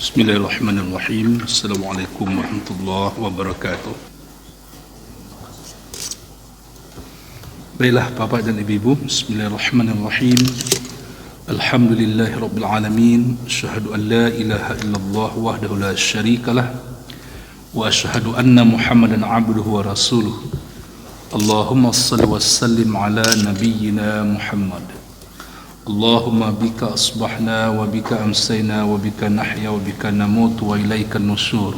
Bismillahirrahmanirrahim. Assalamualaikum warahmatullahi wabarakatuh. Baiklah Bapak dan Ibu, Bismillahirrahmanirrahim. Alhamdulillahirabbil alamin. Asyhadu an la ilaha illallah wahdahu la syarikalah wa asyhadu anna Muhammadan abduhu wa rasuluh. Allahumma shalli wa sallim ala nabiyyina Muhammad. Allahumma bika asbahna wa bika amsayna wa bika nahya wa bika namut wa ilaika nusyur.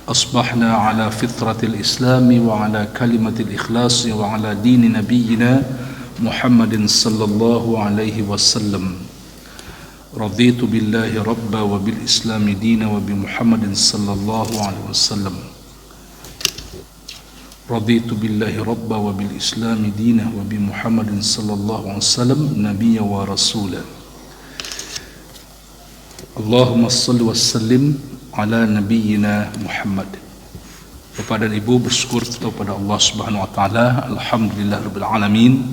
Asbahna ala fitratil islami wa ala kalimatil ikhlasi wa ala dini nabiyyina Muhammadin sallallahu alaihi wasallam. Raditu billahi rabba wa bil islami dina wa bi Muhammadin sallallahu alaihi wasallam. Raditu billahi rabba wa bil islami dinah wa bi Muhammadin sallallahu alaihi wasallam nabiyya wa rasula. Allahumma salli wa sallim ala nabiyyina Muhammad. Bapak dan Ibu, bersyukur kepada Allah Subhanahu wa taala. Alhamdulillahirabbil alamin.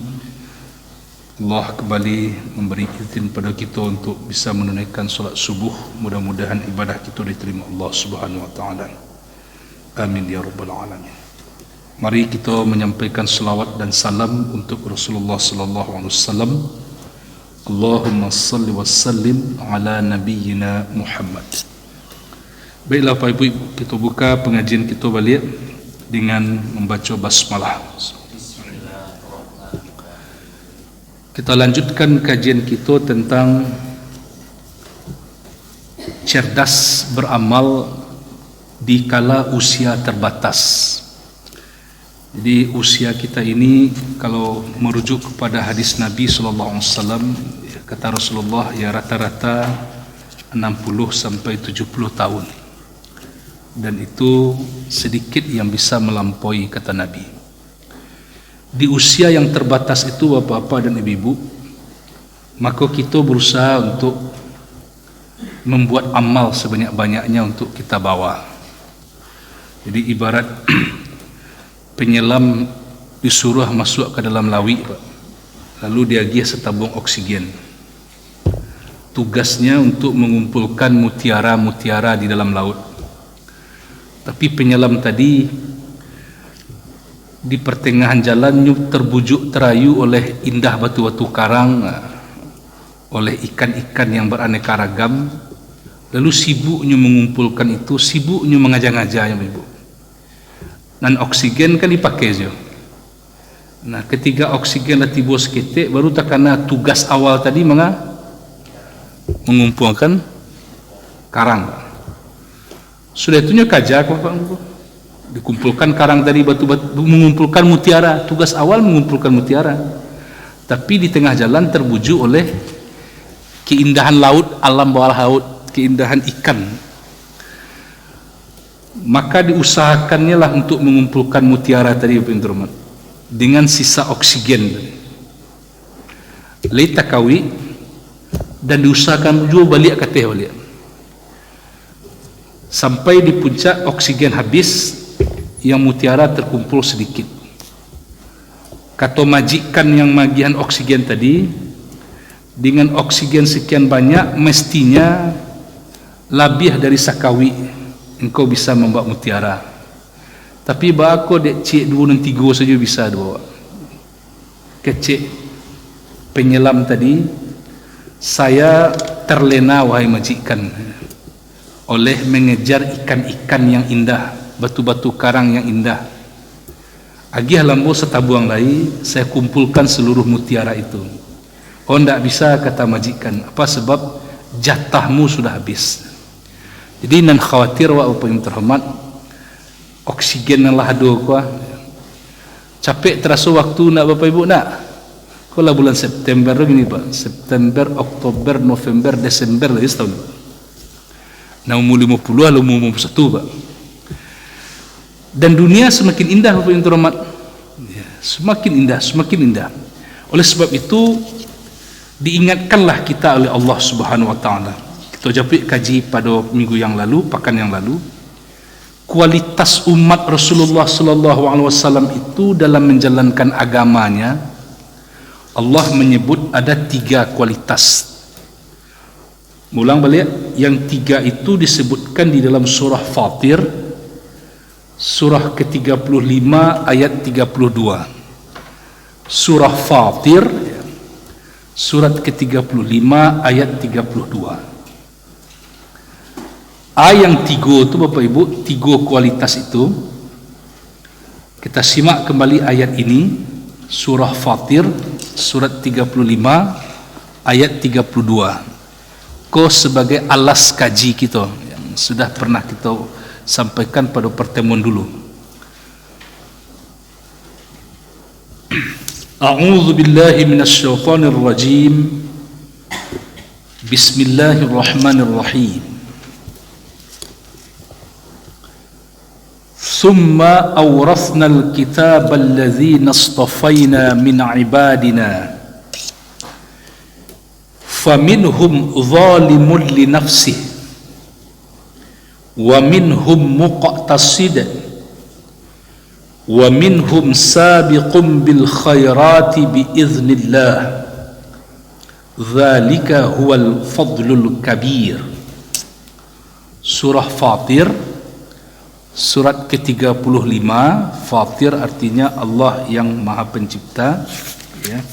Allah kembali memberi izin pada kita untuk bisa menunaikan solat subuh. Mudah-mudahan ibadah kita diterima Allah Subhanahu wa taala. Amin ya rabbal alamin. Mari kita menyampaikan selawat dan salam untuk Rasulullah sallallahu alaihi wasallam. Allahumma salli wa sallim ala nabiyyina Muhammad. Baiklah Bapak Ibu, kita buka pengajian kita balik dengan membaca basmalah. Kita lanjutkan kajian kita tentang cerdas beramal di kala usia terbatas. Jadi usia kita ini kalau merujuk kepada hadis Nabi sallallahu alaihi wasallam, kata Rasulullah ya rata-rata 60 sampai 70 tahun. Dan itu sedikit yang bisa melampaui kata Nabi. Di usia yang terbatas itu Bapak-bapak dan Ibu, maka kita berusaha untuk membuat amal sebanyak-banyaknya untuk kita bawa. Jadi ibarat penyelam disuruh masuk ke dalam lawi, lalu dia pergi setabung oksigen. Tugasnya untuk mengumpulkan mutiara-mutiara di dalam laut. Tapi penyelam tadi di pertengahan jalan terbujuk terayu oleh indah batu-batu karang, oleh ikan-ikan yang beraneka ragam, lalu sibuknya mengumpulkan itu, sibuknya mengajak-ngajak Ibu. Dan oksigen kan dipakai saja. Nah, ketika oksigen dah tiba seketik, baru tak kena tugas awal tadi mengumpulkan karang. Sudah itunya kajak Bapak. Dikumpulkan karang tadi, batu-batu, mengumpulkan mutiara. Tugas awal mengumpulkan mutiara. Tapi di tengah jalan terbujuk oleh keindahan laut, alam bawah laut, keindahan ikan. Maka diusahakannya lah untuk mengumpulkan mutiara tadi dengan sisa oksigen letak kawi, dan diusahakan juga balik ke teh balik sampai di puncak oksigen habis, yang mutiara terkumpul sedikit. Kata majikan yang magihan oksigen tadi, dengan oksigen sekian banyak mestinya lebih dari sakawi engkau bisa membawa mutiara. Tapi bako dek cik 2 dan 3 saja bisa bawa. Kecik penyelam tadi, saya terlena wahai majikan oleh mengejar ikan-ikan yang indah, batu-batu karang yang indah. Agih lambo setabuang lai, saya kumpulkan seluruh mutiara itu. Oh tidak bisa, kata majikan. Apa sebab? Jatahmu sudah habis. Jadi nan khawatir Bapak yang terhormat, oksigen yang lah ada kuah. Capek terasa waktu nak Bapak Ibu nak. Kalau bulan September gini Pak, September, Oktober, November, Desember lagi setahun. Nah umur 50 lalu umur 51 Pak. Dan dunia semakin indah Bapak yang terhormat. Ya, semakin indah. Oleh sebab itu diingatkanlah kita oleh Allah Subhanahu wa taala. Kita japik kaji pada minggu yang lalu, pekan yang lalu, kualitas umat Rasulullah sallallahu alaihi wasallam itu dalam menjalankan agamanya, Allah menyebut ada 3 kualitas. Ulang balik, yang 3 itu disebutkan di dalam surah Fatir, surah ke-35 ayat 32. Surah Fatir, surat ke-35 ayat 32. Yang 3 itu Bapak Ibu, 3 kualitas itu. Kita simak kembali ayat ini, surah Fatir, surat 35 ayat 32. Sebagai alas kaji kita yang sudah pernah kita sampaikan pada pertemuan dulu. A'udzu billahi minasy syaithanir rajim. Bismillahirrahmanirrahim. Thumma awrathna al-kitaba alladhina istafayna min 'ibadina faminhum zalimun li nafsihi wa minhum muqtasid wa minhum sabiqun bil khairati bi idznillah dzalika huwal fadlul kabir. Surah Fatir, surat ke-35. Fatir artinya Allah yang Maha Pencipta, ya.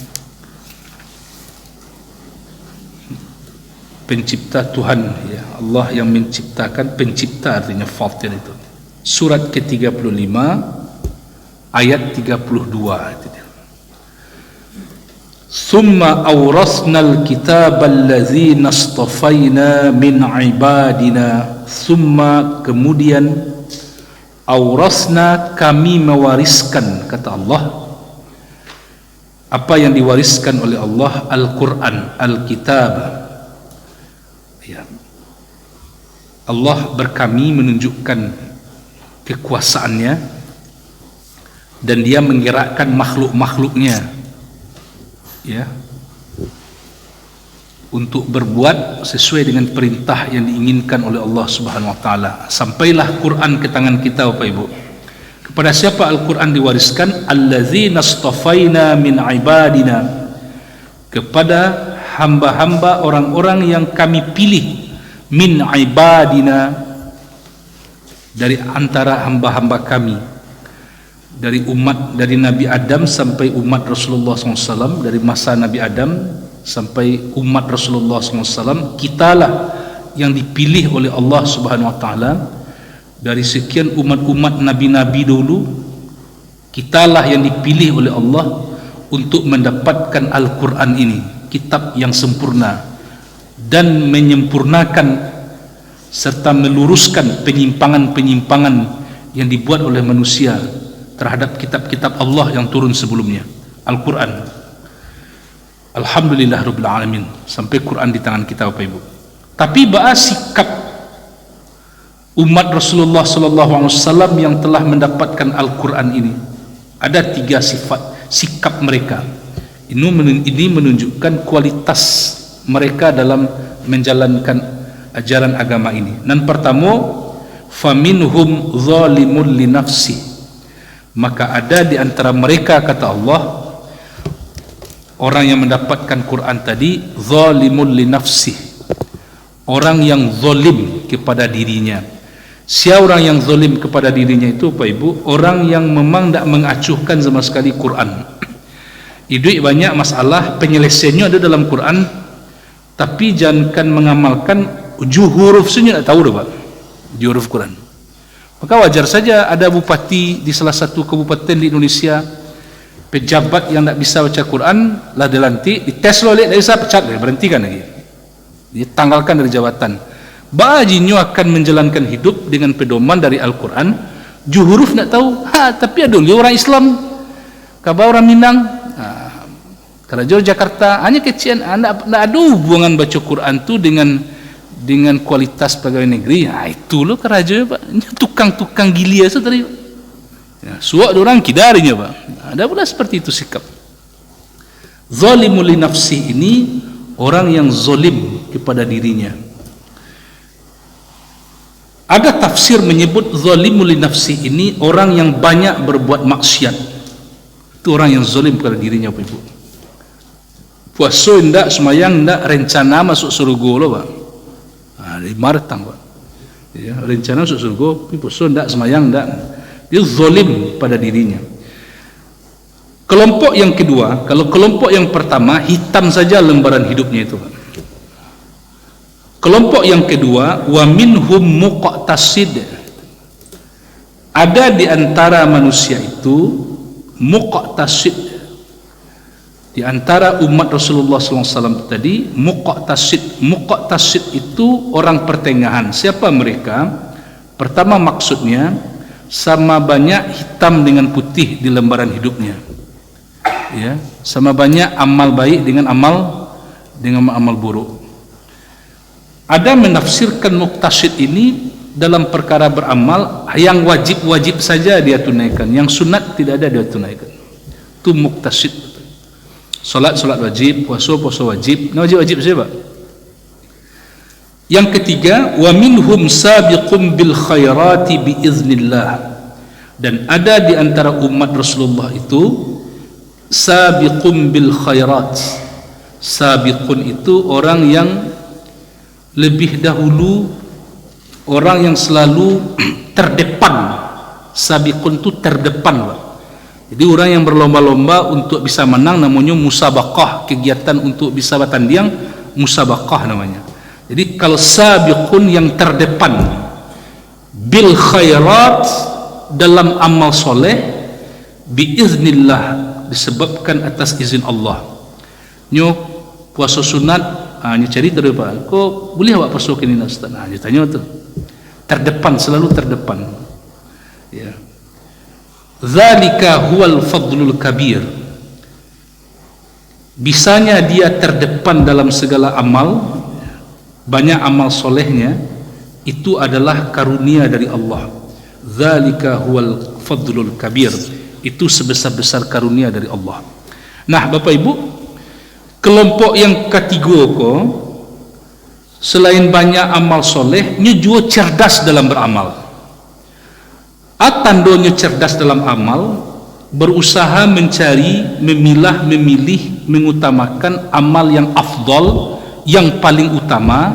Pencipta Tuhan, ya. Allah yang menciptakan, pencipta artinya Fatir itu. Surat ke-35 ayat 32 itu dia. Summa awrasnal kitabal ladzina istafayna min ibadina. Summa, kemudian, awrasna, kami mewariskan, kata Allah. Apa yang diwariskan oleh Allah? Al-Quran, Al-Kitab. Ya. Allah berkami menunjukkan kekuasaannya dan Dia menggerakkan makhluk-makhluknya, ya, untuk berbuat sesuai dengan perintah yang diinginkan oleh Allah Subhanahu wa taala. Sampailah Quran ke tangan kita, Bapak Ibu. Kepada siapa Al-Quran diwariskan? Allazina istafaina min ibadina, kepada hamba-hamba, orang-orang yang kami pilih, min ibadina, dari antara hamba-hamba kami, dari umat, dari Nabi Adam sampai umat Rasulullah SAW, dari masa Nabi Adam sampai umat Rasulullah SAW, kitalah yang dipilih oleh Allah Subhanahu wa taala. Dari sekian umat-umat nabi-nabi dulu, kitalah yang dipilih oleh Allah untuk mendapatkan Al-Quran ini, kitab yang sempurna, dan menyempurnakan serta meluruskan penyimpangan-penyimpangan yang dibuat oleh manusia terhadap kitab-kitab Allah yang turun sebelumnya, Al-Quran. Alhamdulillah Rabbil Alamin, sampai Quran di tangan kita, Bapak Ibu. Tapi bahas sikap umat Rasulullah SAW yang telah mendapatkan Al-Quran ini, ada 3 sifat sikap mereka. Ini menunjukkan kualitas mereka dalam menjalankan ajaran agama ini. Dan pertama, faminhum zalimun li nafsi, maka ada di antara mereka, kata Allah, orang yang mendapatkan Quran tadi, zalimun li nafsi, orang yang zalim kepada dirinya. Siapa orang yang zalim kepada dirinya itu, Pak Ibu? Orang yang memang tidak mengacuhkan sama sekali Quran. Itu banyak masalah penyelesaiannya ada dalam Quran, tapi jangankan mengamalkan huruf saja tak tahu dah, Pak, huruf Quran. Maka wajar saja ada bupati di salah satu kabupaten di Indonesia, pejabat yang tak bisa baca Quran, lah dilantik, dites oleh, tak bisa pecat, berhentikan lagi, ditanggalkan dari jabatan. Bajinya akan menjalankan hidup dengan pedoman dari Al-Quran, huruf tak tahu, tapi ada orang Islam, kabar orang Minang, kerajaan Jakarta, hanya kecian, tak ada hubungan baca Quran tu dengan kualitas pegawai negeri. Itu loh kerajaan, Pak, tukang-tukang gilia tu tadi, suak orang kidarinya, Pak. Ada pula seperti itu sikap. Zalimul li nafsi ini orang yang zalim kepada dirinya. Ada tafsir menyebut zalimul li nafsi ini orang yang banyak berbuat maksiat. Itu orang yang zalim kepada dirinya, Bapak Ibu. Puasa ndak, semayang ndak, rencana masuk surga loh, Pak. Martang Pak. Ya, rencana masuk surga, puasa ndak, semayang ndak. Dia zalim pada dirinya. Kelompok yang kedua, kalau kelompok yang pertama hitam saja lembaran hidupnya itu Pak. Kelompok yang kedua, wa minhum muqtasid. Ada di antara manusia itu muqtasid. Di antara umat Rasulullah SAW tadi, muqtasid. Muqtasid itu orang pertengahan. Siapa mereka? Pertama maksudnya, sama banyak hitam dengan putih di lembaran hidupnya. Ya, sama banyak amal baik dengan amal buruk. Ada menafsirkan muqtasid ini dalam perkara beramal yang wajib saja dia tunaikan, yang sunat tidak ada dia tunaikan. Itu muqtasid. Solat wajib, puasa wajib. Nah, wajib siapa? Yang ketiga, wa minhum sabiqum bil khairati biiznillah. Dan ada di antara umat Rasulullah itu sabiqum bil khairat. Sabiqun itu orang yang lebih dahulu, orang yang selalu terdepan. Sabiqun itu terdepan. Jadi orang yang berlomba-lomba untuk bisa menang namanya musabaqah, kegiatan untuk bisa bertanding musabaqah namanya. Jadi kalau sabiqun yang terdepan bil khairat dalam amal soleh biiznillah, disebabkan atas izin Allah. Nyo puasa sunat, nyo cari terus Pak, kok boleh awak puasa kini Ustaz? Nyo tanya tu. Terdepan, selalu terdepan. Ya. Zalika huwal fadlul kabir. Bisanya dia terdepan dalam segala amal, banyak amal solehnya, itu adalah karunia dari Allah. Zalika huwal fadlul kabir. Itu sebesar-besar karunia dari Allah. Nah Bapak Ibu, kelompok yang ketiga ko, selain banyak amal soleh, nya juga cerdas dalam beramal. Tandonya cerdas dalam amal, berusaha mencari, memilah, memilih, mengutamakan amal yang afdal, yang paling utama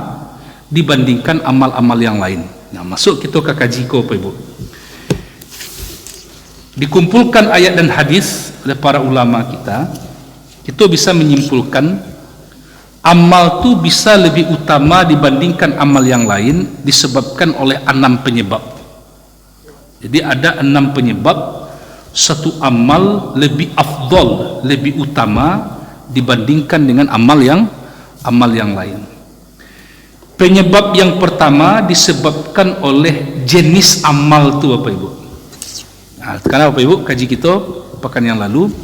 dibandingkan amal-amal yang lain. Nah, masuk kita ke kaji ko Bapak Ibu. Dikumpulkan ayat dan hadis oleh para ulama kita bisa menyimpulkan amal tu bisa lebih utama dibandingkan amal yang lain disebabkan oleh 6 penyebab. Jadi ada 6 penyebab satu amal lebih afdal, lebih utama dibandingkan dengan amal yang lain. Penyebab yang pertama disebabkan oleh jenis amal tu Bapak Ibu. Nah, karena Bapak Ibu kaji kita pekan yang lalu,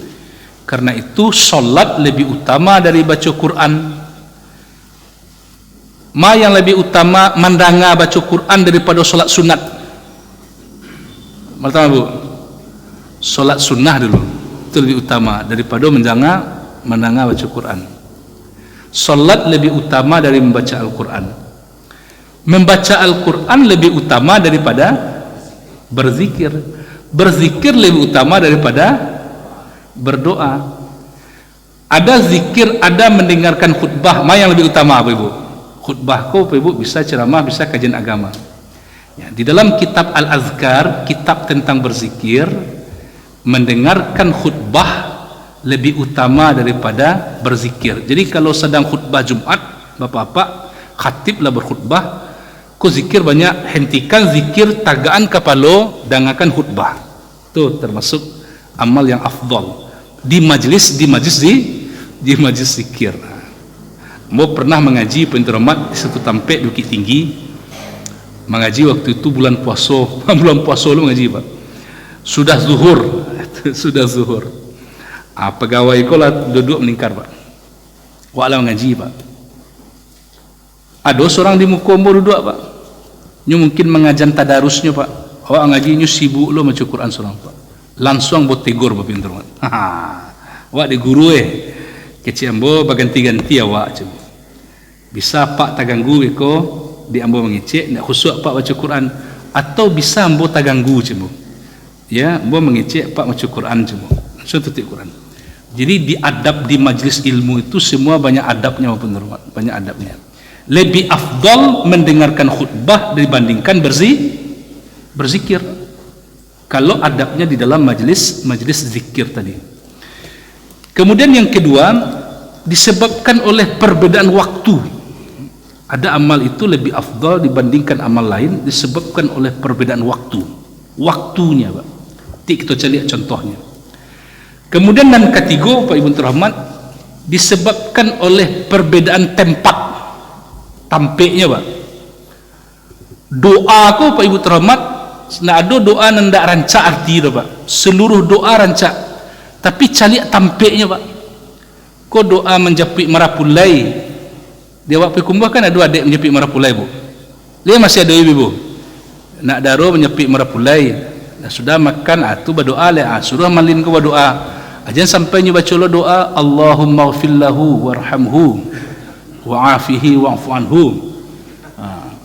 karena itu solat lebih utama dari baca Quran. Yang lebih utama mandanga baca Quran daripada solat sunat. Pertama Bu, solat sunnah dulu itu lebih utama daripada mandanga baca Quran. Solat lebih utama dari membaca Al-Quran. Membaca Al-Quran lebih utama daripada berzikir. Berzikir lebih utama daripada berdoa. Ada zikir, ada mendengarkan khutbah. Mana yang lebih utama Bapak Ibu? Khutbah kau Bapak Ibu bisa ceramah, bisa kajian agama. Ya, di dalam kitab Al-Azkar, kitab tentang berzikir, mendengarkan khutbah lebih utama daripada berzikir. Jadi kalau sedang khutbah Jumat, Bapak-bapak, khatiblah berkhutbah, kau zikir banyak, hentikan zikir tagaan kepala, dengarkan khutbah. Itu termasuk amal yang afdal di majlis zikir. Mau pernah mengaji penteromat di satu tampek Bukit Tinggi, mengaji waktu itu bulan puasa lu mengaji Pak. Sudah zuhur pegawai kolat duduk meningkar Pak, wala mengaji Pak. Ada seorang di muka duduk Pak, nyu mungkin mengajan tadarusnya Pak, awak ngaji nyu sibuk lo baca Quran seorang Pak, langsung buat tegur Pak pinter Pak. Awak di guru kecil ambo baganti-ganti awak coba. Bisa Pak taganggu eko di ambo mengecek nak khusuk Pak baca Quran, atau bisa ambo taganggu coba. Ya, ambo mengecek Pak baca Quran coba. So tutup Quran. Jadi di adab di majlis ilmu itu semua banyak adabnya Pak, banyak adabnya. Lebih afdal mendengarkan khutbah dibandingkan berzikir. Kalau adabnya di dalam majlis zikir tadi. Kemudian yang kedua, disebabkan oleh perbedaan waktu. Ada amal itu lebih afdal dibandingkan amal lain disebabkan oleh perbedaan waktu. Waktunya, Pak. Kita cari contohnya. Kemudian yang ketiga, Pak Ibu Rahmat, disebabkan oleh perbedaan tempat. Tampaknya, Pak. Doa aku, Pak Ibu Rahmat, nak ada doa ndak rancak arti tu, Pak. Seluruh doa rancak. Tapi cari tampaknya, Pak. Kau doa menjapit marapulai. Dia waktu kumbah kan ada adik menjepit marapulai, Bu. Dia masih ada ibu. Nak daro menjepit marapulai. Dah sudah makan, tu berdoa lah. Suruh malin kau berdoa. Jangan sampai nyu baca doa Allahumma ghfirlahu warhamhu wa'afihi wa'fu anhu.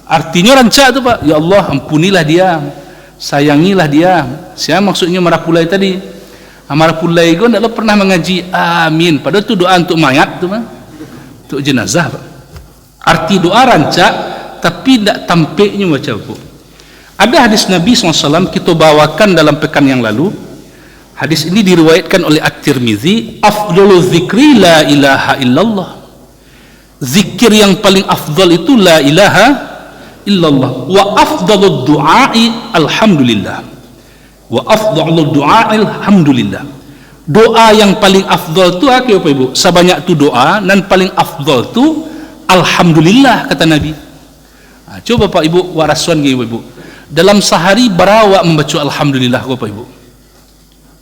Artinya rancak tu, Pak. Ya Allah, ampunilah dia, sayangilah dia. Siapa maksudnya marapulai tadi? Marapulai kau tak pernah mengaji amin. Padahal tu doa untuk mayat tu, Pak. Untuk jenazah, Pak. Arti doa rancak tapi tidak tampaknya macam apa. Ada hadis Nabi SAW kita bawakan dalam pekan yang lalu. Hadis ini diriwayatkan oleh At-Tirmizi. Afdalu zikri la ilaha illallah. Zikir yang paling afdal itu la ilaha illallah. Wa afdalu du'ai alhamdulillah. Wa afdalu du'ai alhamdulillah. Doa yang paling afdal itu apa Ibu? Sebanyak tu doa dan paling afdal tu alhamdulillah, kata Nabi. Coba Pak Ibu warasuan Ibu. Dalam sehari berawak membaca alhamdulillah Bapak Ibu.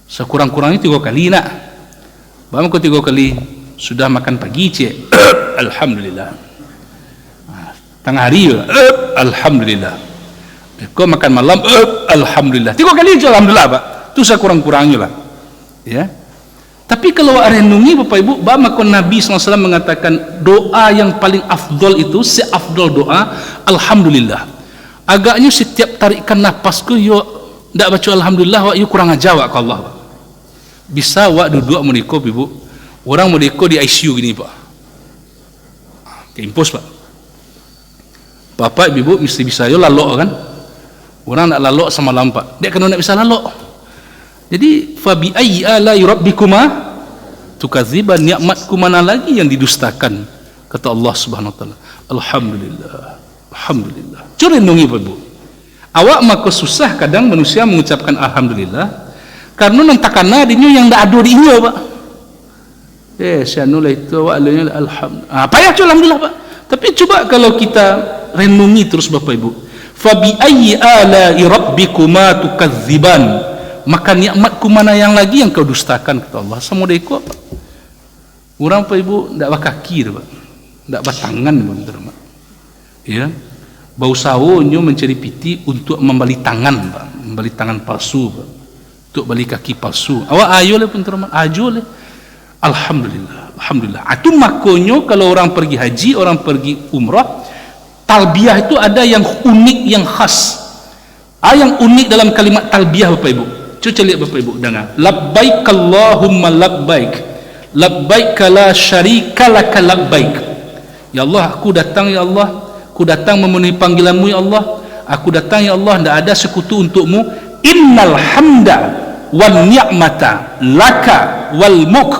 Sekurang-kurangnya 3 kali nak. Bapak kau 3 kali sudah makan pagi cik. Alhamdulillah. Tengah hari alhamdulillah. Kau makan malam alhamdulillah. 3 kali je alhamdulillah, Pak. Tu sekurang-kurangnya lah. Ya. Tapi kalau renungi Bapak Ibu, bahwa Nabi SAW mengatakan doa yang paling afdol itu, seafdol doa alhamdulillah. Agaknya setiap tarikan napasku yo ndak baca alhamdulillah, wak yo kurang ajar wak ke Allah, Pak. Bisa wak duduk meniko Ibu. Orang meniko di ICU gini, Pak. Keimpos, Pak. Bapak Ibu mesti bisa yo lalok kan. Orang nak lalok sama lampak. Dia kena nak bisa lalok. Jadi fabi ayyi ala'i rabbikuma tukadziban, nikmatku mana lagi yang didustakan, kata Allah Subhanahu wa taala. Alhamdulillah. Alhamdulillah. Curi renungi Ibu. Awak maka susah kadang manusia mengucapkan alhamdulillah karena nantakana dinyo yang ndak ada di inyo, Pak. Sianula itu awak alanya alhamdulillah. Payah alhamdulillah, Pak. Tapi coba kalau kita renungi terus Bapak Ibu. Fabi ayyi ala'i rabbikuma tukadziban. Maka nikmatku mana yang lagi yang kau dustakan, kata Allah. Sama deko, Pak. Orang Pak Ibu ndak bakaki, Pak. Ndak batangan, Pak. Ya. Bau sawonyo mencari piti untuk membeli tangan, Pak. Membeli tangan palsu, Pak. Untuk beli kaki palsu. Awak ayo le pun terima. Ajo le. Alhamdulillah. Alhamdulillah. Itu makonyo kalau orang pergi haji, orang pergi umrah, talbiyah itu ada yang unik, yang khas. Yang unik dalam kalimat talbiyah Bapak Ibu. Cuba lihat Bapak Ibu dengar. Labbaik Allahumma labbaik. Labbaik la syarika laka labbaik. Ya Allah, aku datang ya Allah. Aku datang memenuhi panggilanmu ya Allah. Aku datang ya Allah, tidak ada sekutu untukmu. Innal hamda wan ni'mata laka wal mulk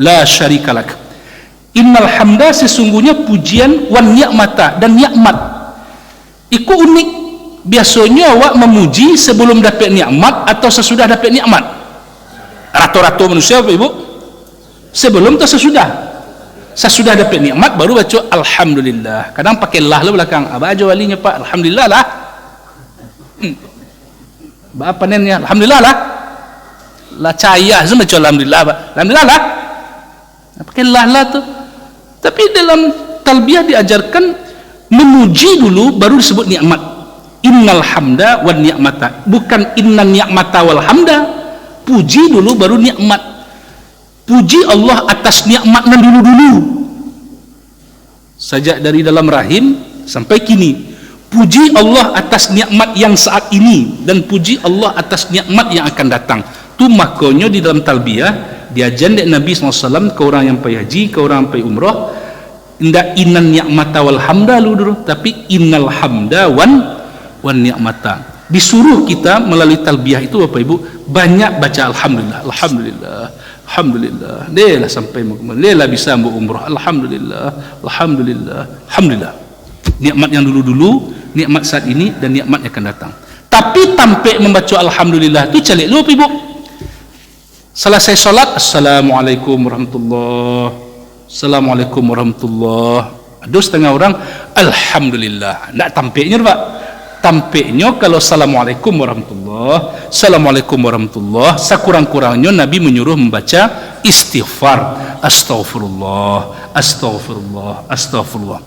la syarika lak. Innal hamda, sesungguhnya pujian, wan ni'mata, dan nikmat. Iku unik. Biasanya awak memuji sebelum dapat nikmat atau sesudah dapat nikmat? Rata-rata manusia Bapak Ibu sebelum atau sesudah? Sesudah dapat nikmat baru baca alhamdulillah. Kadang pakai lah belakang. Abah aja walinya, Pak. Alhamdulillah lah. Apa nennya? Alhamdulillah lah. Lah cahaya semua baca alhamdulillah, Pak. Alhamdulillah lah. Pakai lah tu. Tapi dalam talbiyah diajarkan memuji dulu baru disebut nikmat. Innal hamda wan ni'mata, bukan innan ni'mata wal hamda. Puji dulu baru nikmat. Puji Allah atas nikmat yang dulu-dulu. Sejak dari dalam rahim sampai kini. Puji Allah atas nikmat yang saat ini dan puji Allah atas nikmat yang akan datang. Tu makanya di dalam talbiyah diajar Nabi SAW ke orang yang pergi haji, ke orang yang pergi umrah, Indak innal ni'mata wal hamda dulu, tapi innal hamda wan ni'mata. Disuruh kita melalui talbiyah itu Bapak Ibu banyak baca alhamdulillah, alhamdulillah, alhamdulillah. Delah sampai delah bisa umrah. Alhamdulillah, alhamdulillah, alhamdulillah. Nikmat yang dulu-dulu, nikmat saat ini, dan nikmat yang akan datang. Tapi tanpa membaca alhamdulillah itu calik lu Bapak Ibu. Selesai solat, assalamualaikum warahmatullahi, assalamualaikum warahmatullahi. Ada setengah orang alhamdulillah. Tidak tampaknya Pak. Tampaknya kalau assalamualaikum warahmatullahi, assalamualaikum warahmatullahi, sekurang-kurangnya Nabi menyuruh membaca istighfar, astaghfirullah, astaghfirullah, astaghfirullah.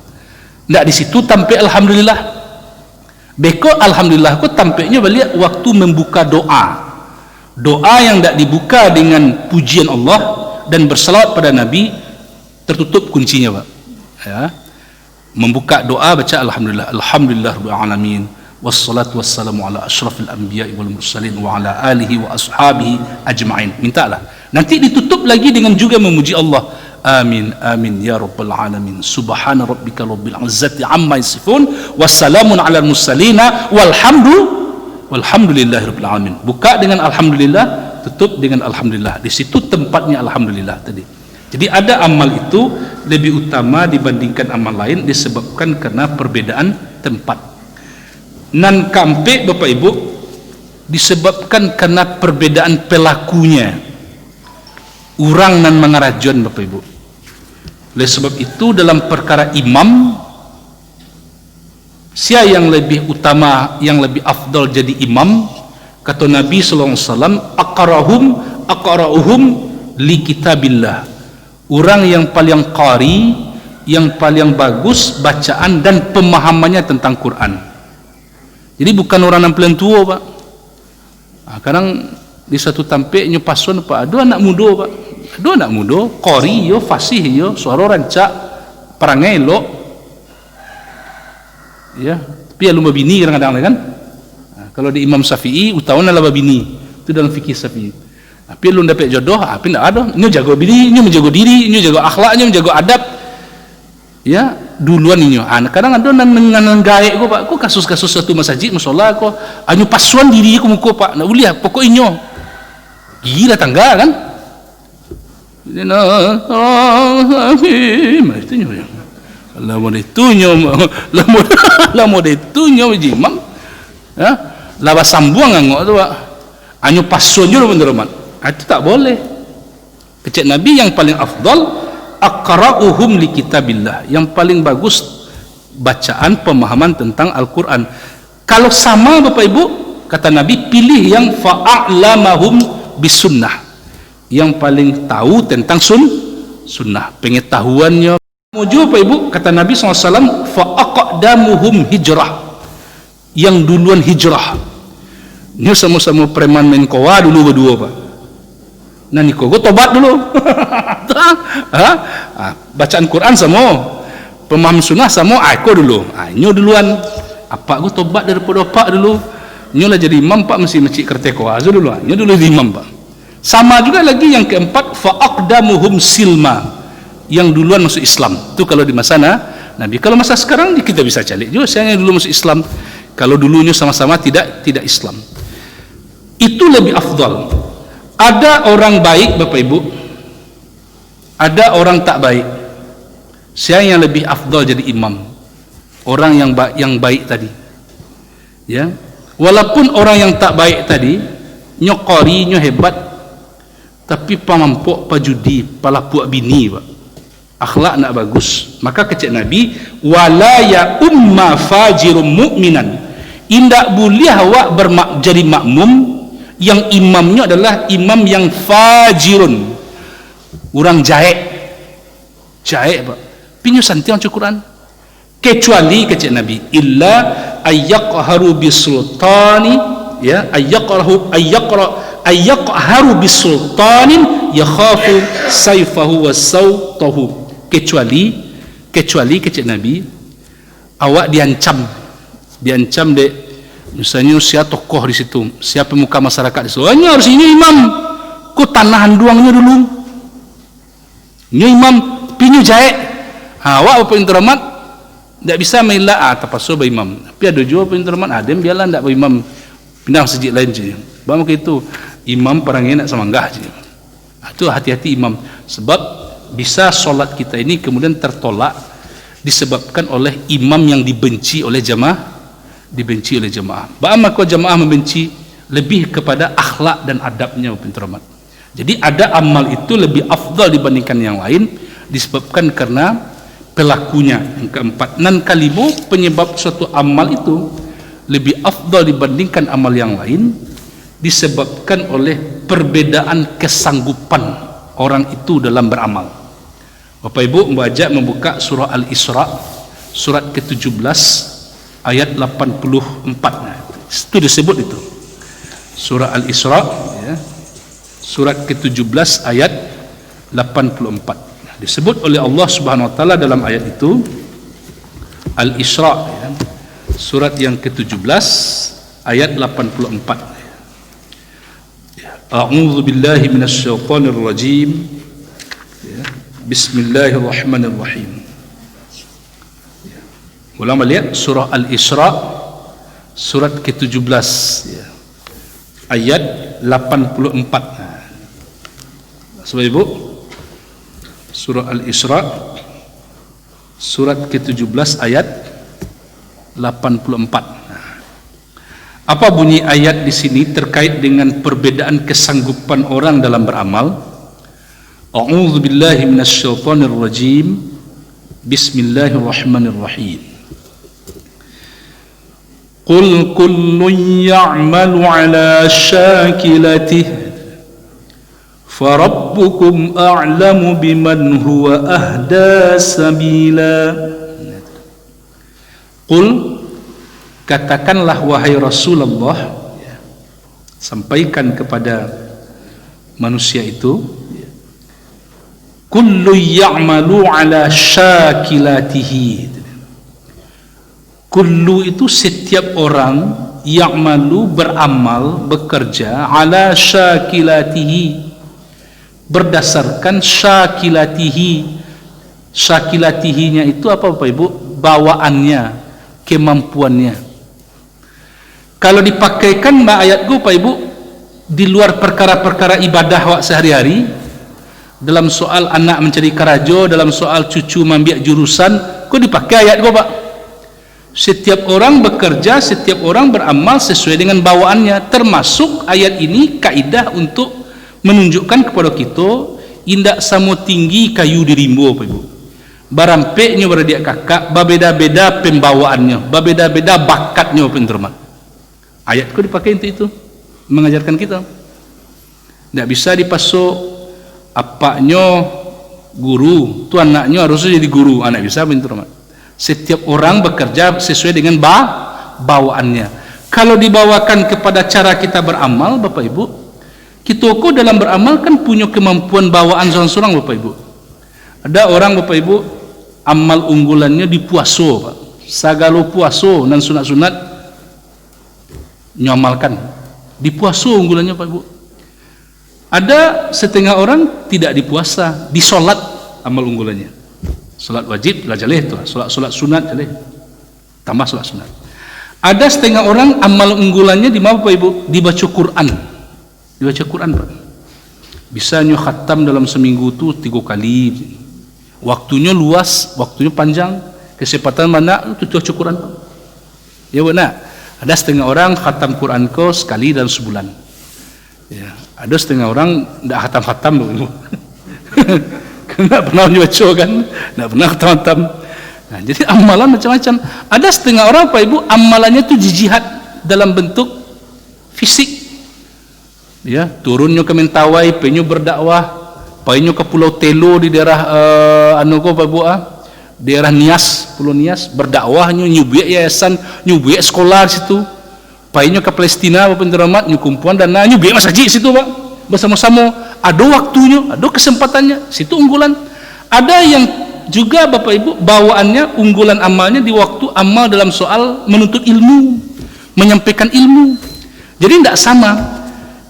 Tidak di situ tampak alhamdulillah. Beko alhamdulillah ku tampaknya balik waktu membuka doa. Doa yang tidak dibuka dengan pujian Allah dan bersalawat pada Nabi, tertutup kuncinya Pak. Ya. Membuka doa baca alhamdulillah, alhamdulillah rabbil alamin, wassalatu wassalamu ala asyrafil anbiya'i wal mursalin wa ala alihi wa ashabihi ajma'in. Mintalah. Nanti ditutup lagi dengan juga memuji Allah. Amin amin ya rabbal alamin. Subhana rabbika rabbil izzati amma yasifun, wassalamun ala mursalina walhamdulillahi rabbil alamin. Buka dengan alhamdulillah, tutup dengan alhamdulillah. Di situ tempatnya alhamdulillah tadi. Jadi ada amal itu lebih utama dibandingkan amal lain disebabkan karena perbedaan tempat. Nan kampe Bapak Ibu disebabkan karena perbedaan pelakunya. Urang nan mengarajon Bapak Ibu. Oleh sebab itu dalam perkara imam, siapa yang lebih utama, yang lebih afdal jadi imam, kata Nabi sallallahu alaihi wasallam, aqra'uhum li kitabillah. Orang yang paling qari, yang paling bagus bacaan dan pemahamannya tentang Quran. Jadi bukan orang yang paling tua Pak. Kadang di satu tampeknya pasun Pak, ada anak muda Pak, ada anak muda qari yo, fasih yo, suara rancak, perangai elok, ya. Tapi ya lumba bini kadang-kadang kan. Kalau di Imam Syafi'i utawana lah bini, itu dalam fikih Syafi'i. Tapi lu dapat jodoh, tapi tidak ada. Ini jago bini, ini menjaga diri, ini jago akhlaknya, menjaga adab. Ya, duluan ini. Kadang ada dengan gaek ko Pak, ko kasus-kasus satu masjid, musola ko, anyu pasuan diri ko muko Pak. Nak uliah pokoknya. Gila tangga kan? Itu nyo. Lamo detunyo, lamo detunyo imam. Ya, laba sambuang ngangok tu Pak. Anyu pasuan jo bener Mat. Itu tak boleh. Kecek Nabi yang paling afdal aqra'uhum li kitabillah, yang paling bagus bacaan pemahaman tentang Al-Quran. Kalau sama Bapak Ibu, kata Nabi, pilih yang fa'a'lamahum bisunnah, yang paling tahu tentang sunnah, pengetahuannya. Muju Bapak Ibu, kata Nabi SAW, fa'aqdamuhum hijrah, yang duluan hijrah. Ini sama-sama preman menkowa dulu berdua Pak. Nah niko gue tobat dulu. Bacaan Quran sama, pemaham sunnah sama, aku dulu. Nyo duluan. Apa gue tobat daripada pak dulu. Nyo lah jadi imam Pak, mesti masjid Kerteko aja dulu. Nyo dulu jadi imam Pak. Sama juga lagi yang keempat, fa'aqdamuhum silma, yang duluan masuk Islam. Itu kalau di masa Nabi. Kalau masa sekarang kita bisa calik juga saya dulu masuk Islam. Kalau dulunya sama-sama tidak Islam. Itu lebih afdal. Ada orang baik Bapak Ibu, ada orang tak baik. Siapa yang lebih afdal jadi imam? Orang yang baik tadi. Ya. Walaupun orang yang tak baik tadi nyokori, nyo hebat, tapi pamampok pajudi, pala puak bini Pak. Akhlak nak bagus. Maka kecek Nabi, wala ya umma fajirum mu'minan. Indak boleh awak jadi makmum yang imamnya adalah imam yang fajirun, orang jaek Pak, pinyu santi yang Quran, kecuali kecek Nabi, illa ayyaqharu bisultani, ya, ayyaqharu bisultanin yakhafu sayfahu wa sawtahu, kecuali kecek Nabi, awak diancam dek, misalnya siapa tokoh di situ, siapa pemuka masyarakat di situ, hanya harus ini imam, ku tanahan duangnya dulu, ini imam pinyu jaek, Awak apa yang terhormat tidak bisa melak terpaksa ba imam. Tapi ada juga apa yang terhormat ada yang biarlah tidak ba imam pindah masjid lain je. Bang itu imam perangnya nak semanggah je. Itu hati-hati imam, sebab bisa solat kita ini kemudian tertolak disebabkan oleh imam yang dibenci oleh jamaah. Maka jamaah membenci lebih kepada akhlak dan adabnya pintermat. Jadi ada amal itu lebih afdal dibandingkan yang lain disebabkan karena pelakunya. Yang keempat, nan kalimo, penyebab suatu amal itu lebih afdal dibandingkan amal yang lain disebabkan oleh perbedaan kesanggupan orang itu dalam beramal. Bapak Ibu membuka surah Al-Isra surat ke-17 ayat 84. Nah, itu disebut itu. Surah Al-Isra ya, surat ke-17 ayat 84. Disebut oleh Allah Subhanahu wa taala dalam ayat itu Al-Isra ya, surat yang ke-17 ayat 84. A'udzu billahi minasy syaithanir rajim. Ya, bismillahirrahmanirrahim. Ulama lihat surah Al-Isra surat ke-17 ya, ayat 84. Sebab Ibu, surah Al-Isra surat ke-17 ayat 84. Apa bunyi ayat di sini terkait dengan perbedaan kesanggupan orang dalam beramal? A'udzu billahi minasy syaithanir rajim. Bismillahirrahmanirrahim. Qul kullun ya'malu 'ala syakilatihi farabbukum a'lamu biman huwa ahda sabila. Qul, katakanlah wahai Rasulullah, sampaikan kepada manusia itu, kullu ya'malu 'ala syakilatihi. Kullu itu setiap orang, ya'malu beramal, bekerja, 'ala syakilatihi berdasarkan syakilatihi. Syakilatihinya itu apa Bapak Ibu? Bawaannya, kemampuannya. Kalau dipakaikan ayat gue Bapak Ibu di luar perkara-perkara ibadah wak sehari-hari, dalam soal anak mencari karajo, dalam soal cucu membiak jurusan, kok dipakai ayat gue Pak? Setiap orang bekerja, setiap orang beramal sesuai dengan bawaannya. Termasuk ayat ini kaidah untuk menunjukkan kepada kita indak samo tinggi kayu di rimbo Bapak Ibu. Barampeknya beradik kakak, berbeda-beda pembawaannya, berbeda-beda bakatnya pentermat. Ayat kok dipakai untuk itu, mengajarkan kita. Tidak bisa dipasuk apaknya guru, tu anaknya harusnya jadi guru, anak bisa pentermat. Setiap orang bekerja sesuai dengan bawaannya. Kalau dibawakan kepada cara kita beramal, Bapak Ibu, kita kok dalam beramal kan punya kemampuan bawaan seorang-seorang Bapak Ibu. Ada orang Bapak Ibu amal unggulannya di puaso Pak. Sagalo puaso dan sunat-sunat nyamalkan. Di puaso unggulannya Pak Ibu. Ada setengah orang tidak di puasa, di solat amal unggulannya. Solat wajib lah jaleh tu, solat sunat jaleh. Tambah solat sunat. Ada setengah orang amal unggulannya di mana Bapak Ibu? Dibaca Quran. Dibaca Quran Pak. Bisa nyo khatam dalam seminggu tu 3 kali. Waktunya luas, waktunya panjang, kesempatan mana tu baca Quran Pak. Ya benar. Ada setengah orang khatam Quran ko sekali dalam sebulan. Ya, ada setengah orang ndak khatam-khatam Bapak Ibu. Nggak pernah baca kan, nggak pernah khatam. Nah, jadi amalan macam-macam. Ada setengah orang Pak Ibu amalannya tu jihad dalam bentuk fisik. Ya, turunnya ke Mentawai, penyu berdakwah, penyu ke Pulau Telo di daerah Pak Ibu daerah Nias, Pulau Nias, berdakwahnya nyubiak yayasan, nyubiak sekolah di situ. Penyu ke Palestina Bapak Rahmat, nyukumpuan dana, nyubiak masjid situ Pak. Bersama-sama. Ada waktunya, ada kesempatannya, situ unggulan. Ada yang juga Bapak Ibu bawaannya unggulan amalnya di waktu amal dalam soal menuntut ilmu, menyampaikan ilmu. Jadi tidak sama.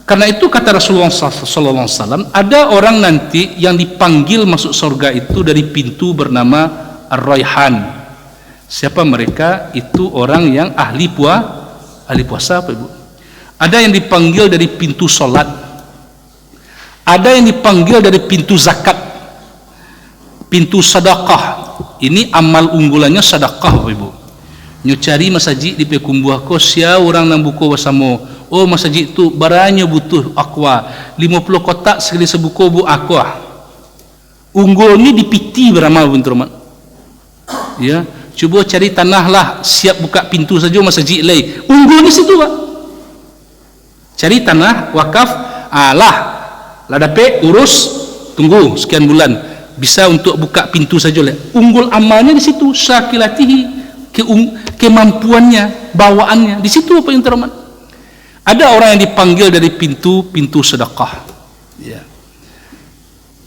Karena itu kata Rasulullah SAW, ada orang nanti yang dipanggil masuk surga itu dari pintu bernama Ar-Rayhan. Siapa mereka? Itu orang yang ahli puasa, Pak Ibu. Ada yang dipanggil dari pintu solat, ada yang dipanggil dari pintu zakat, pintu sedekah. Ini amal unggulannya sedekah, Pak Ibu. Nyo cari masjid di pekumbuh ko sia orang nang buku wasamo. Oh, masjid itu baranya butuh aqua 50 kotak sekali sebuku bu aqua. Unggulnya dipiti beramal bentroman. Ya, coba cari tanah lah, siap buka pintu saja masjid lay. Unggulnya situ, Pak. Cari tanah wakaf, lah dapat urus, tunggu sekian bulan bisa untuk buka pintu saja lah. Unggul amalnya di situ, syakilatihi, kemampuannya, bawaannya di situ, Pak yang terhormat. Ada orang yang dipanggil dari pintu sedekah. Ya.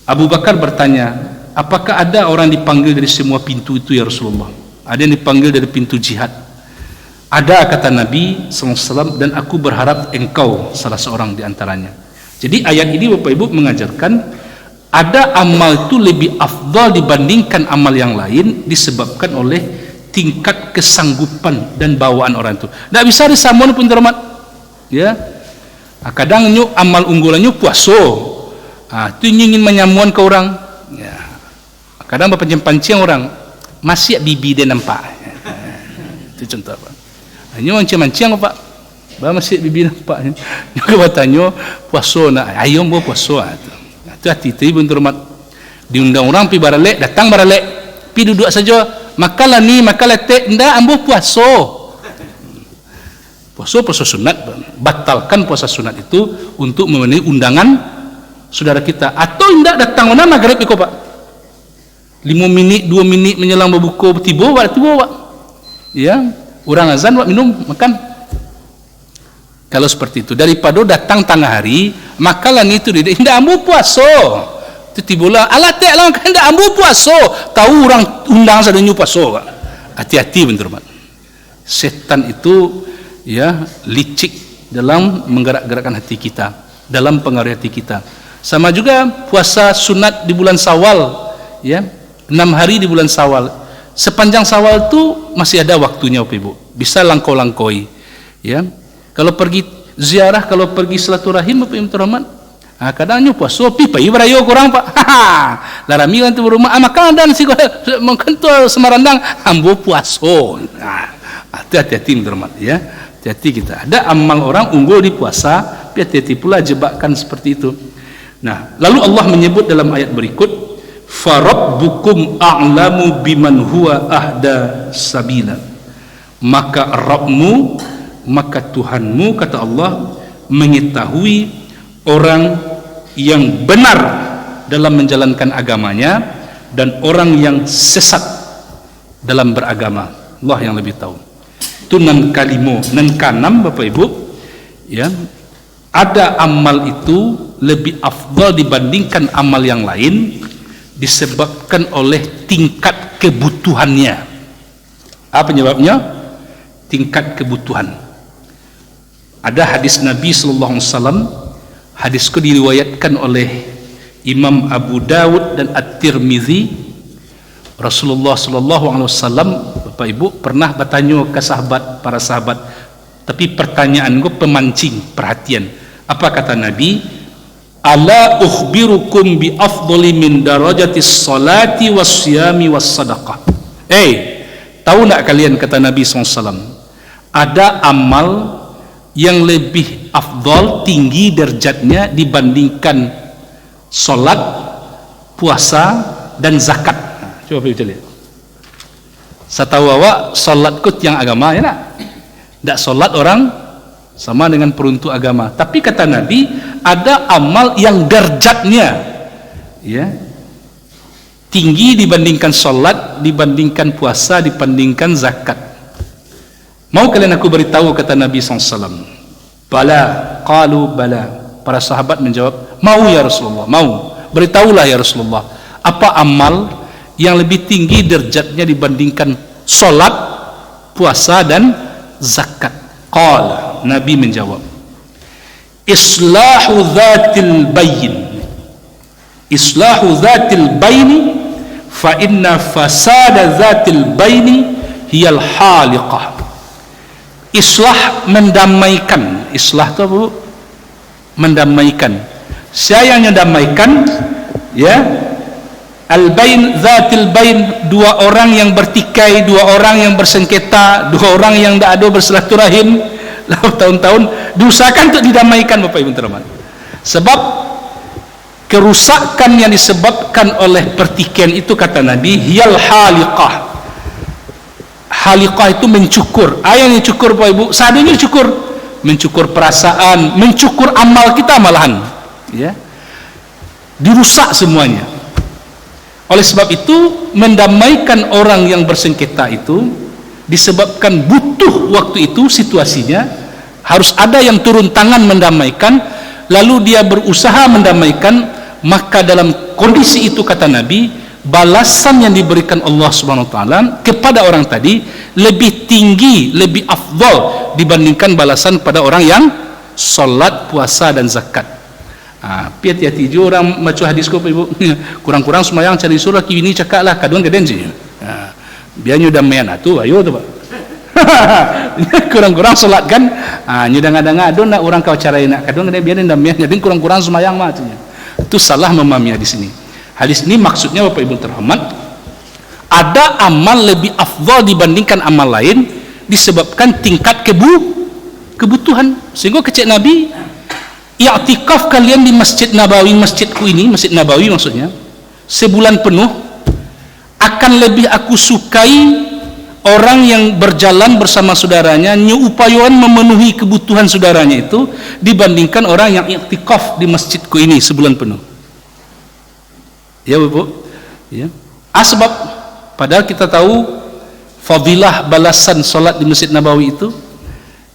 Abu Bakar bertanya, apakah ada orang dipanggil dari semua pintu itu ya Rasulullah? Ada yang dipanggil dari pintu jihad. Ada, kata Nabi SAW, dan aku berharap engkau salah seorang di antaranya. Jadi ayat ini Bapak Ibu mengajarkan ada amal itu lebih afdal dibandingkan amal yang lain disebabkan oleh tingkat kesanggupan dan bawaan orang itu. Tidak bisa disamun pun terhormat. Ya, kadang nyu amal unggulannya puasa. Itu ingin menyamuan ke orang. Ya. Kadang berpancing-pancing orang masih bibi dia nampak. Itu contoh apa? Hanya mancing-mancing Pak. Bah masih bibi nampak. Nyu katanya puasa nak ayam bo puasa. Itu hati-hati pun terhormat. Diundang orang pi baralek, datang baralek. Pi duduk saja. Makalah ni, makalah teh, ndak ambo puasa. Puasa sunat. Batalkan puasa sunat itu untuk memenuhi undangan saudara kita. Atau ndak datang mana maghrib iko Pak. 5 minit, 2 minit menjelang berbuka tiba Pak. Ya, orang azan Pak minum, makan. Kalau seperti itu daripada datang tengah hari, makalah ni itu dia ndak ambo puasa. Itu tibola alat tek lah kan ndak ambo puasa. Tahu orang undang sadanya puasa Pak. Hati-hati bener Pak. Setan itu ya licik dalam menggerak-gerakkan hati kita, dalam pengaruh hati kita. Sama juga puasa sunat di bulan Syawal, ya 6 hari di bulan Syawal. Sepanjang Syawal itu masih ada waktunya Bapak Ibu, bisa langkau-langkoi. Ya, kalau pergi ziarah, kalau pergi silaturahim Bapak Ibu terhormat, kadangnya puasa pipa ibarayo kurang Pak. Larami kan tu rumah makan dan si mungkin tu semarandang ambo puasa. Hati-hati terhormat ya. Hati-hati kita. Ada amal orang unggul di puasa, hati-hati pula jebakan seperti itu. Nah, lalu Allah menyebut dalam ayat berikut, farabbukum a'lamu biman huwa ahda sabila. Maka Rabbmu, maka Tuhanmu, kata Allah, mengetahui orang yang benar dalam menjalankan agamanya dan orang yang sesat dalam beragama. Allah yang lebih tahu. Itu nan kalimo, nan kanam Bapak Ibu, ya. Ada amal itu lebih afdal dibandingkan amal yang lain disebabkan oleh tingkat kebutuhannya. Apa penyebabnya? Tingkat kebutuhan. Ada hadis Nabi sallallahu alaihi wasallam, hadis itu diriwayatkan oleh Imam Abu Dawud dan At-Tirmizi. Rasulullah sallallahu alaihi wasallam, Bapak Ibu, pernah bertanya ke para sahabat, tapi pertanyaan gue pemancing perhatian. Apa kata Nabi? Ala ukhbirukum bi afdali min darajatis salati was siyami was sadaqah. Tahu tak kalian, kata Nabi SAW, ada amal yang lebih afdal, tinggi derajatnya dibandingkan solat, puasa dan zakat. Coba kita lihat. Setahu awak solat kut yang agama ya nak? Tak solat orang sama dengan peruntuk agama. Tapi kata Nabi, ada amal yang derajatnya ya tinggi dibandingkan solat, dibandingkan puasa, dibandingkan zakat. Mau kalian aku beritahu, kata Nabi SAW. Bala, qalu bala. Para sahabat menjawab, mau ya Rasulullah, mau. Beritahulah ya Rasulullah, apa amal yang lebih tinggi derajatnya dibandingkan solat, puasa dan zakat? Qala, Nabi menjawab, islahu dhatil bayin. Islahu dhatil baini fa inna fasada dzatil baini hiyal haliqah. Islah mendamaikan. Islah itu apa, Bu? Mendamaikan. Siapa yang mendamaikan? Ya, al-bain, zatil bain, dua orang yang bertikai, dua orang yang bersengketa, dua orang yang tak ada bersilaturahim tahun-tahun, diusahakan untuk didamaikan, Bapak Ibu teman. Sebab kerusakan yang disebabkan oleh pertikaian itu, kata Nabi, hiyal haliqah. Haliqah itu mencukur. Yang cukur, Bapak Ibu, seadanya cukur, mencukur perasaan, mencukur amal kita malahan, ya, dirusak semuanya. Oleh sebab itu, mendamaikan orang yang bersengketa itu disebabkan butuh waktu itu, situasinya harus ada yang turun tangan mendamaikan, lalu dia berusaha mendamaikan. Maka dalam kondisi itu, kata Nabi, balasan yang diberikan Allah Subhanahu wa taala kepada orang tadi lebih tinggi, lebih afdal dibandingkan balasan pada orang yang solat, puasa dan zakat. Hati-hati juga orang baca hadis ko, Ibu. Kurang-kurang semayang cari surah kini cakaplah kadang gaden je. Biarnya udah mayan atuh, ayo tu, Pak. Kurang-kurang solat kan, nyudang-adang adon nak orang kau cara nak kadang gaden biarin damian, jadi kurang-kurang semayang mah atunya. Itu salah memahami hadis ini. Hadis ini maksudnya, Bapak Ibu terhormat, ada amal lebih afdal dibandingkan amal lain disebabkan tingkat kebutuhan. Sehingga kecek Nabi, i'tikaf kalian di Masjid Nabawi, masjidku ini, Masjid Nabawi maksudnya, sebulan penuh, akan lebih aku sukai orang yang berjalan bersama saudaranya, nyuupayaan memenuhi kebutuhan saudaranya itu, dibandingkan orang yang i'tikaf di masjidku ini sebulan penuh. Ya, Bapak, ya. Sebab padahal kita tahu fadilah balasan solat di Masjid Nabawi itu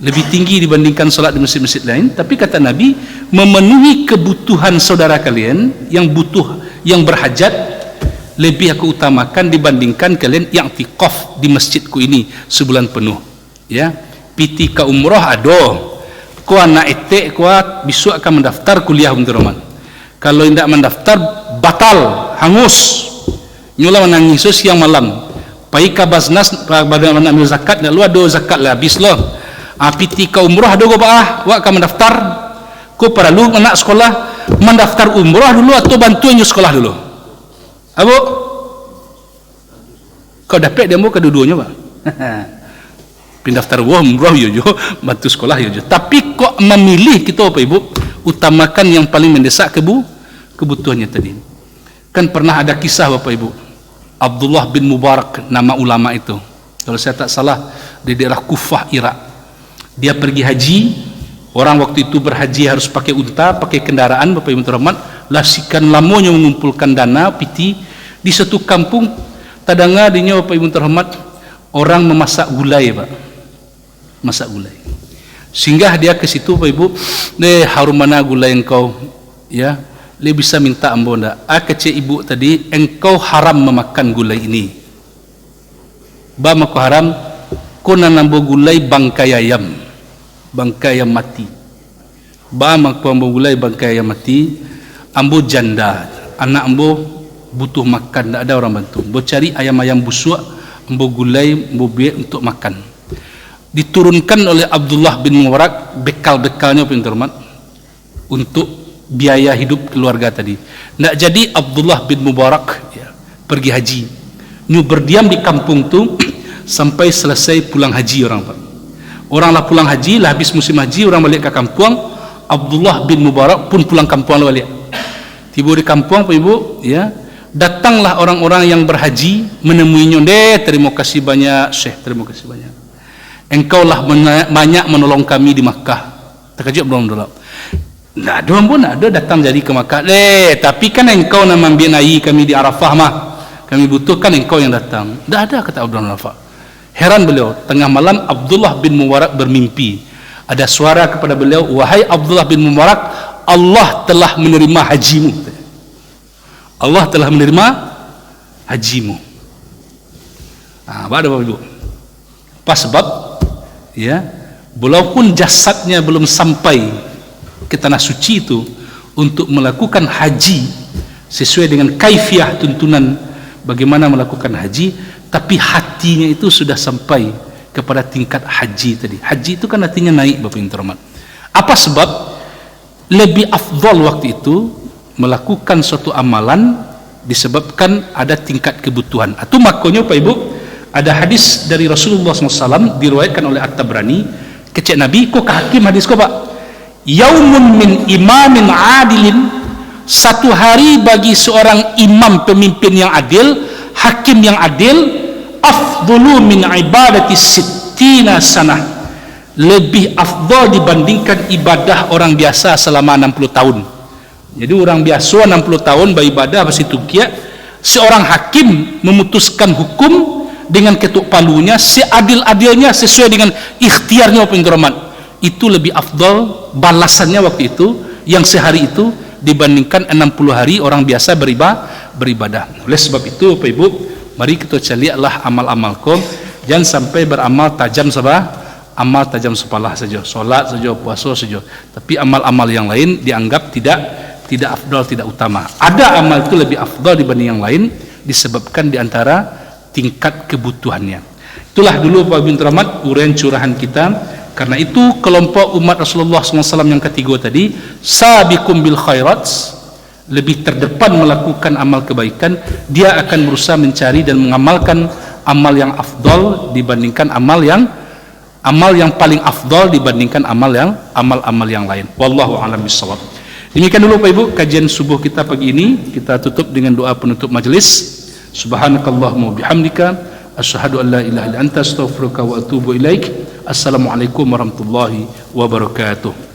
lebih tinggi dibandingkan solat di masjid-masjid lain. Tapi kata Nabi, memenuhi kebutuhan saudara kalian yang butuh, yang berhajat, lebih aku utamakan dibandingkan kalian yang i'tikaf di masjidku ini sebulan penuh. Ya, piti ka umrah ado, ko anak etek ko besok akan mendaftar kuliah untuk Ramadan. Kalau tidak mendaftar batal, hangus, nyula menangis siang malam. Pai ka Basnas pada ambil zakat, nak lu ada zakat lah habis loh. Piti ka umrah ado ko Pak, wa akan mendaftar. Ko para lu anak sekolah mendaftar umrah dulu atau bantuan sekolah dulu. Abu, kau dapat demo kedua-duanya, Pak. Pendaftar umrah yo bantu sekolah yo. Tapi kok memilih kita, Bapak Ibu, utamakan yang paling mendesak kebutuhannya tadi. Kan pernah ada kisah, Bapak Ibu, Abdullah bin Mubarak, nama ulama itu, kalau saya tak salah, di daerah Kufah, Irak. Dia pergi haji. Orang waktu itu berhaji harus pakai unta, pakai kendaraan, Bapak Ibu terhormat, lasikan lamanya mengumpulkan dana piti di satu kampung. Tadanga dinya, Bapak Ibu terhormat, orang memasak gulai, Pak, masak gulai. Singgah dia ke situ, Bapak Ibu, harum mana gulai engkau, ya, dia bisa minta ambo ndak? Kecik ibu tadi, engkau haram memakan gulai ini. Ba mako haram, ko nanambo gulai bangkai ayam mati. Ba mako ambo gulai bangkai ayam mati, ambo janda, anak ambo butuh makan, tak ada orang bantu. Ambo cari ayam-ayam busuk, ambo gulai, ambo biar untuk makan. Diturunkan oleh Abdullah bin Mubarak bekal-bekalnya, Pak Terhormat, untuk biaya hidup keluarga tadi. Nak jadi Abdullah bin Mubarak, ya, pergi haji, nyu berdiam di kampung tu sampai selesai pulang haji orang, Pak. Orang lah pulang haji, lah habis musim haji, orang balik ke kampung. Abdullah bin Mubarak pun pulang kampung lah balik. Tiba di kampung, Pak Ibu, ya, datanglah orang-orang yang berhaji menemuinya. Terima kasih banyak Syekh, terima kasih banyak. Engkau lah banyak menolong kami di Makkah. Terkejut belum dulu? Nah, ada pun ada datang jadi ke Makkah. Tapi kan engkau nak ambil naik kami di Arafah mah. Kami butuhkan engkau yang datang. Tak ada, kata Abdullah bin Mubarak. Heran beliau, tengah malam Abdullah bin Mubarak bermimpi. Ada suara kepada beliau, wahai Abdullah bin Mubarak, Allah telah menerima hajimu. Allah telah menerima hajimu. Apa ada, Bapak Ibu? Pas sebab, ya, walaupun jasadnya belum sampai ke tanah suci itu untuk melakukan haji sesuai dengan kaifiah tuntunan bagaimana melakukan haji, tapi hatinya itu sudah sampai kepada tingkat haji tadi. Haji itu kan artinya naik, Bapak Ibu terhormat. Apa sebab? Lebih afdal waktu itu melakukan suatu amalan disebabkan ada tingkat kebutuhan. Itu makanya Pak Ibu, ada hadis dari Rasulullah SAW diriwayatkan oleh At-Tabrani, kecek Nabi, kok hakim hadis kok Pak? Yaumun min imamin adilin, satu hari bagi seorang imam pemimpin yang adil, hakim yang adil, afdulu min ibadati sittina sanah, lebih afdal dibandingkan ibadah orang biasa selama 60 tahun. Jadi orang biasa 60 tahun beribadah pasti tukia, seorang hakim memutuskan hukum dengan ketuk palunya seadil-adilnya sesuai dengan ikhtiarnya penghormat, itu lebih afdal balasannya waktu itu yang sehari itu dibandingkan 60 hari orang biasa beribadah. Oleh sebab itu Bapak Ibu, mari kita carilah amal-amalkom, jangan sampai beramal tajam amal tajam sepalah saja, solat saja, puasa saja, tapi amal-amal yang lain dianggap tidak afdal, tidak utama. Ada amal itu lebih afdal dibanding yang lain disebabkan diantara tingkat kebutuhannya. Itulah dulu Pak bin Rahmat uraian curahan kita. Karena itu kelompok umat Rasulullah SAW yang ketiga tadi, sabiqum bil khairat, lebih terdepan melakukan amal kebaikan, dia akan berusaha mencari dan mengamalkan amal yang afdal dibandingkan amal yang paling afdal dibandingkan amal-amal yang lain. Wallahu a'lam bishawab. Demikian dulu Pak Ibu kajian subuh kita pagi ini. Kita tutup dengan doa penutup majelis. Subhanakallahumma bihamdika asyhadu an la ilaha illa anta astaghfiruka wa atubu ilaik. Assalamualaikum warahmatullahi wabarakatuh.